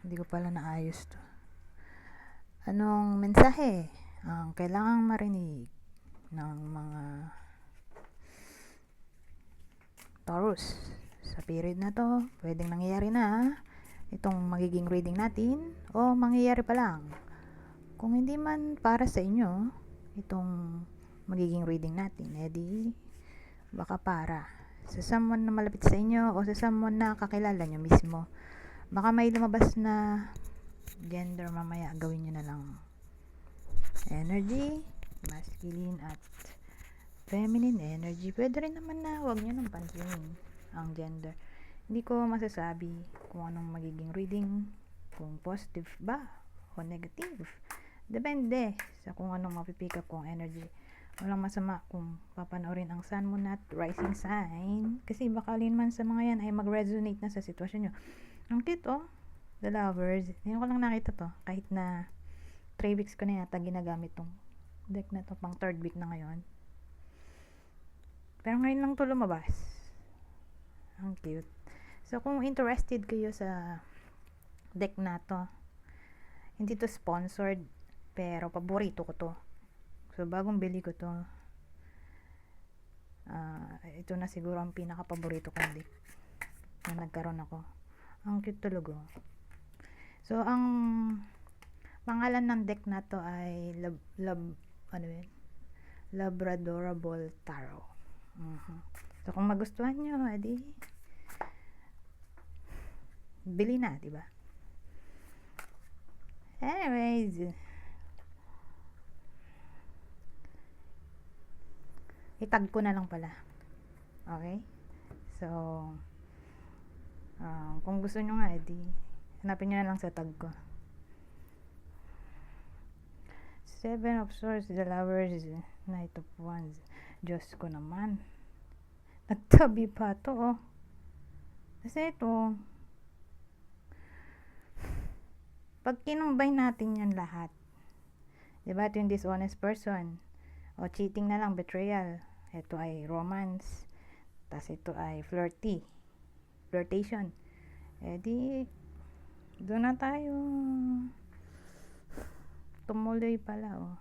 Hindi ko pala naayos to. Anong mensahe ang kailangang marinig ng mga Taurus sa period na to? Pwedeng nangyayari na itong magiging reading natin o mangyayari pa lang. Kung hindi man para sa inyo itong magiging reading natin, edi baka para sa someone na malapit sa inyo o sa someone na kakilala nyo mismo. Baka may lumabas na gender mamaya, gawin nyo na lang. Energy, masculine at feminine energy. Pwede rin naman na huwag nyo nang pansinin ang gender. Hindi ko masasabi kung anong magiging reading, kung positive ba o negative. Depende sa kung anong mapipick up kong energy. Walang masama kung papanoorin ang sun, moon at rising sign, kasi baka man sa mga yan ay mag-resonate na sa sitwasyon nyo. Ang cute The Lovers. Ngayon ko lang nakita to, kahit na 3 weeks ko na yata ginagamit tong deck na to, pang 3rd week na ngayon. Pero ngayon lang to lumabas. Ang cute. So kung interested kayo sa deck na to, hindi to sponsored, pero paborito ko to. So bagong bili ko to. Ito na siguro ang pinaka-paborito kong deck na nagkaroon ako. Ang cute talaga. So ang pangalan ng deck na to ay Labradorable Tarot. So kung magustuhan nyo, edi bili na, diba? Anyways, itag ko na lang pala. Okay? So kung gusto nyo nga, edi hanapin nyo na lang sa tag ko. 7 of Swords, The Lovers, Knight of Wands. Diyos ko naman, nagtabi pa to kasi ito, pag kinumbay natin yan lahat, diba, ito yung dishonest person o cheating na lang, betrayal. Ito ay romance, tas ito ay flirtation. Di doon na tayo tumuloy pala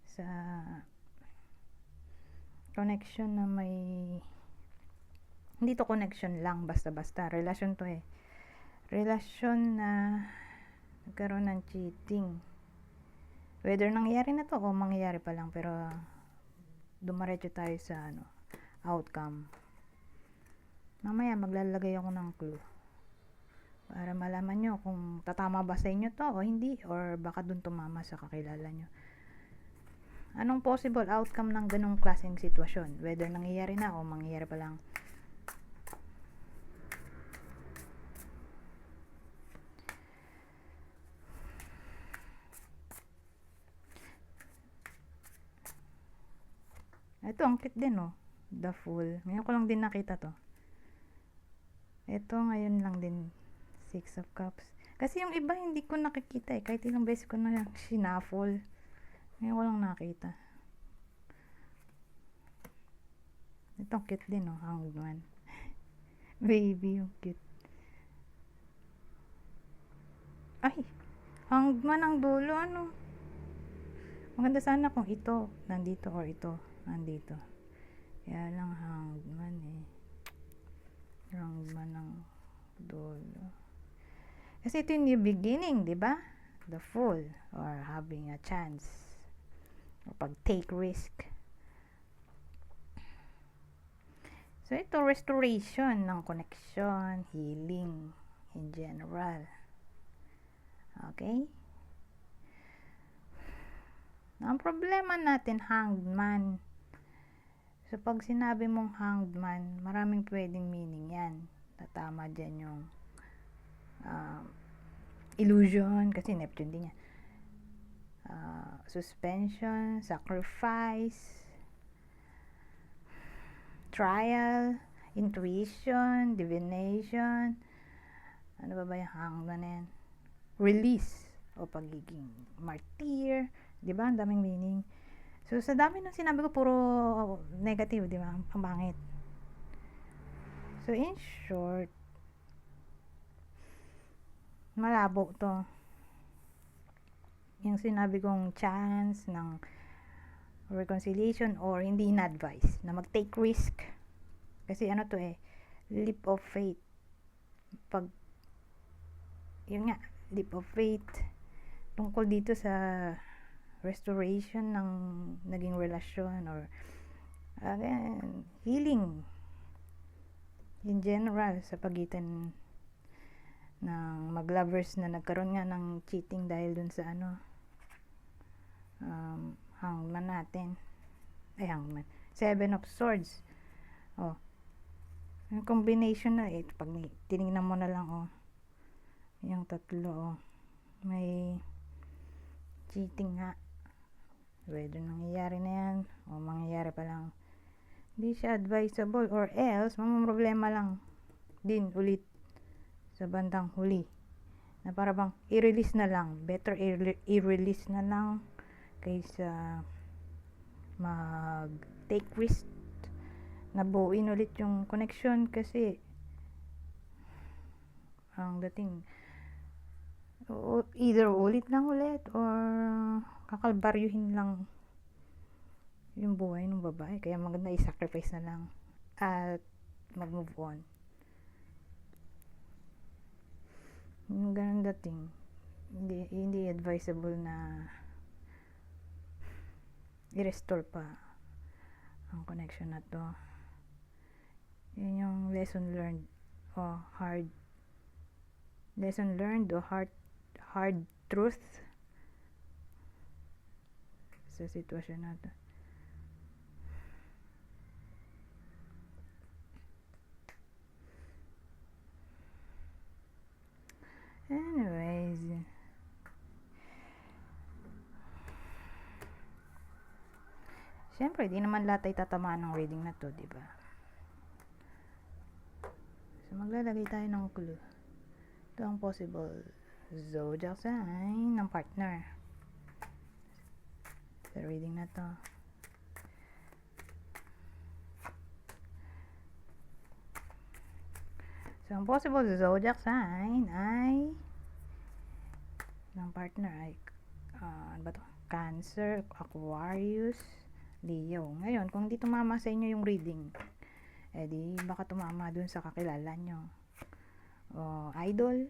sa connection na may, hindi to connection lang basta-basta, relasyon to relasyon na nagkaroon ng cheating, whether nangyayari na to o mangyayari pa lang, pero dumaretso tayo sa outcome. Mamaya maglalagay ako ng clue para malaman nyo kung tatama ba sa inyo to o hindi, or baka dun tumama sa kakilala nyo. Anong possible outcome ng ganong klaseng sitwasyon, whether nangyayari na o mangyayari pa lang. Ito ang cute din The Fool. Ngayon ko lang din nakita to. Ito ngayon lang din, 6 of Cups. Kasi yung iba hindi ko nakikita kahit ilang beses ko na sinaffle. Ngayon ko lang nakita. Ito cute din Hanged Man. Baby, yung cute. Ay, Hanged Man ang dulo, maganda sana kung ito nandito or ito nandito. Kaya lang Hanged Man Hanged Man ang dulo. Kasi ito yung new beginning, diba? The Fool, or having a chance, o pag-take risk. So ito, restoration ng connection, healing in general. Okay? Ang problema natin, Hanged Man. So pag sinabi mong Hanged Man, maraming pwedeng meaning yan. Tatama dyan yung illusion, kasi Neptune din yan. Suspension, sacrifice, trial, intuition, divination. Ano ba yung Hanged Man na yan? Release o pagiging martyr, diba? Ang daming meaning. So sa dami ng sinabi ko, puro negative, diba? Ang pangit. So in short, malabo to. Yung sinabi kong chance ng reconciliation or hindi na-advise na mag-take risk. Kasi ano to leap of faith. Pag, yun nga, leap of faith. Tungkol dito sa restoration ng naging relasyon or again, healing in general sa pagitan ng mag-lovers na nagkaroon nga ng cheating dahil dun sa hangman natin. Hangman. 7 of Swords. Yung combination na pag tinignan mo na lang yung tatlo may cheating nga. Whether nangyayari na yan o mangyayari pa lang, hindi siya advisable or else problema lang din ulit sa bandang huli na para bang i-release na lang. Better i-release na lang kaysa mag-take risk na buuin ulit yung connection kasi ang dating either ulit or kakalbaryuhin lang yung buhay ng babae. Kaya maganda i-sacrifice na lang at mag-move on. Yung ganun dating hindi advisable na i-restore pa ang connection na to. Yun yung lesson learned o hard truth sa sitwasyon na to. Anyways, syempre di naman lahat ay tatamaan ng reading na to, diba? So maglalagay tayo ng clue. Ito ang possible zodiac sign ng partner sa reading na to. So, ang possible zodiac sign ay ng partner ay ano ba to? Cancer, Aquarius, Leo. Ngayon, kung hindi tumama sa inyo yung reading, di baka tumama dun sa kakilala nyo. Idol.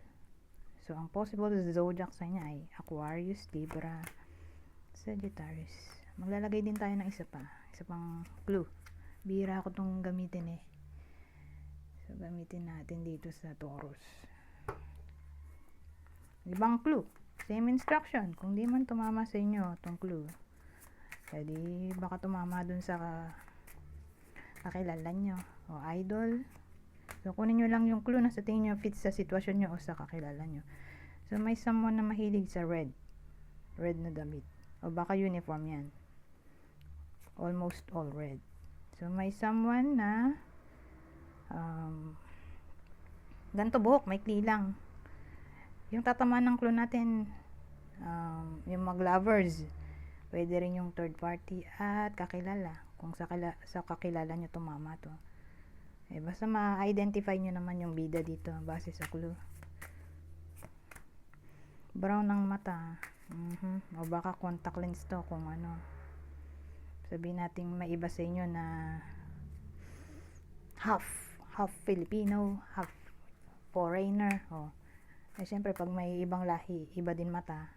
So, ang possible zodiac sign niya ay Aquarius, Libra, Sagittarius. Maglalagay din tayo ng isa pang clue. Bihira ko tong gamitin So, gamitin natin dito sa Taurus. Ibang clue. Same instruction. Kung di man tumama sa inyo itong clue, di baka tumama dun sa kakilala nyo o idol. So, kunin nyo lang yung clue na sa tingin nyo fit sa sitwasyon nyo o sa kakilala nyo. So, may someone na mahilig sa red. Red na damit. O baka uniform yan. Almost all red. So, may someone na ganto buhok, maikli lang. Yung tatamaan ng clue natin, yung mag-lovers, pwede rin yung third party at kakilala. Kung sa kakilala nyo tumama to. Basta ma-identify nyo naman yung bida dito base sa clue. Brown ng mata. O baka contact lens to kung ano. Sabihin natin may iba sa inyo na half Filipino, half foreigner. Siyempre pag may ibang lahi, iba din mata.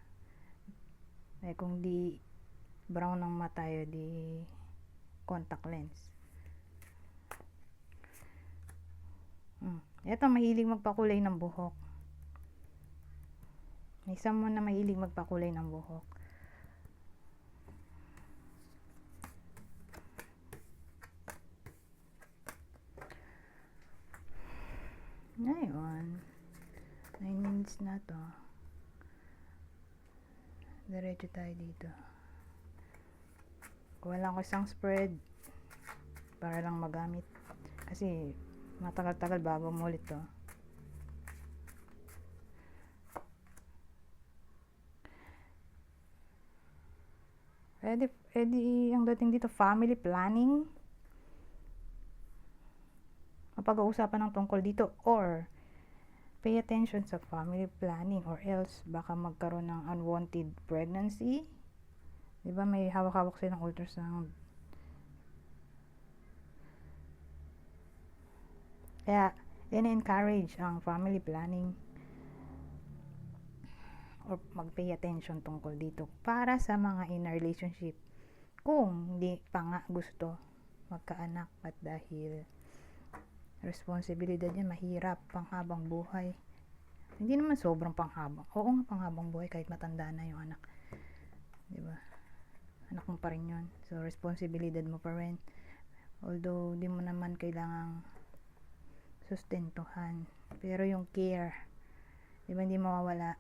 Kung di brown ng mata di contact lens. Ito mahilig magpakulay ng buhok. May someone na mahilig magpakulay ng buhok. Ngayon, 9 minutes na to. Diretso tayo dito. Kuha lang ko isang spread para lang magamit. Kasi matagal-tagal bago mulit to. Pwede ang dating dito, family planning. Mapag-uusapan ng tungkol dito or Pay attention sa family planning or else baka magkaroon ng unwanted pregnancy. Diba may hawak-hawak silang ultrasound. Kaya, encourage ang family planning or mag-pay attention tungkol dito para sa mga in a relationship. Kung hindi pa nga gusto magkaanak at dahil responsibilidad yan, mahirap panghabang buhay. Hindi naman sobrang panghabang. Oo nga, panghabang buhay kahit matanda na yung anak. Diba? Anak mo pa rin yun. So, responsibilidad mo pa rin. Although, di mo naman kailangang sustentuhan. Pero yung care, diba hindi mawawala.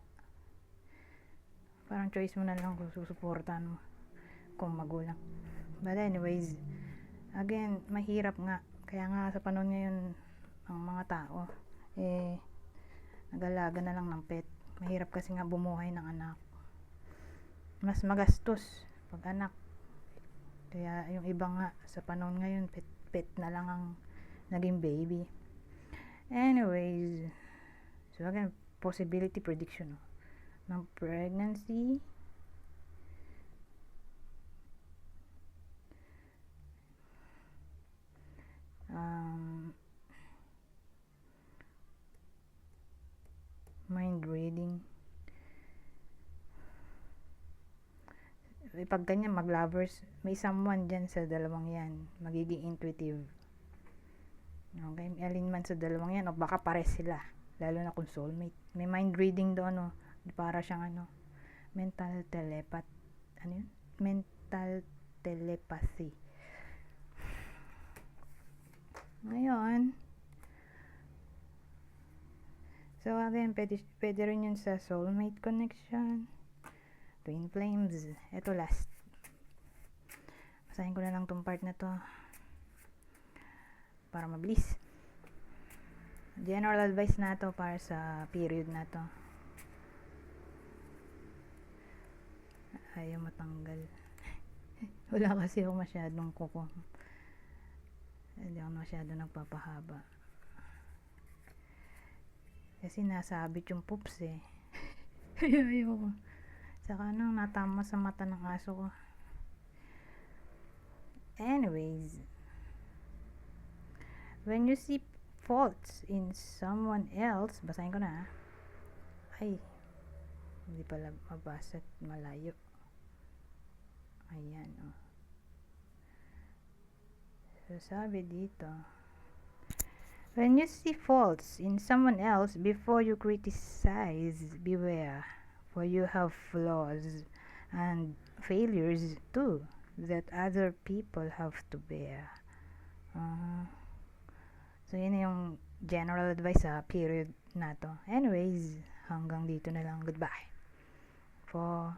Parang choice mo na lang kung susuportahan mo kung magulang. But anyways, again, mahirap nga. Kaya nga sa panahon ngayon, ang mga tao, nag-alaga na lang ng pet. Mahirap kasi nga bumuhay ng anak. Mas magastos pag anak. Kaya yung iba nga, sa panahon ngayon, pet na lang ang naging baby. Anyways, so again, possibility prediction ng pregnancy. Mind reading. Pag ganyan, mag-lovers, may someone dyan sa dalawang yan. Magiging intuitive. Okay, alin man sa dalawang yan, o baka pares sila. Lalo na kung soulmate. May mind reading doon, para siyang mental telepath. Ano yun? Mental telepathy. Ngayon, so again, pwede rin yun sa soulmate connection, twin flames. Ito last. Basahin ko na lang tong part na to para mabilis. General advice na to para sa period na to. Ayaw matanggal. Wala kasi ako masyadong kuko. Hindi ako masyado nagpapahaba. Kasi nasabit yung poops Ayoko. Saka natama sa mata ng aso ko. Anyways, when you see faults in someone else, basahin ko na. Ay, hindi pala mabasa at malayo. Ayan, So, sabi dito, when you see faults in someone else, before you criticize, beware, for you have flaws and failures too that other people have to bear. So, yun yung general advice sa period na to. Anyways, hanggang dito na lang. Goodbye. For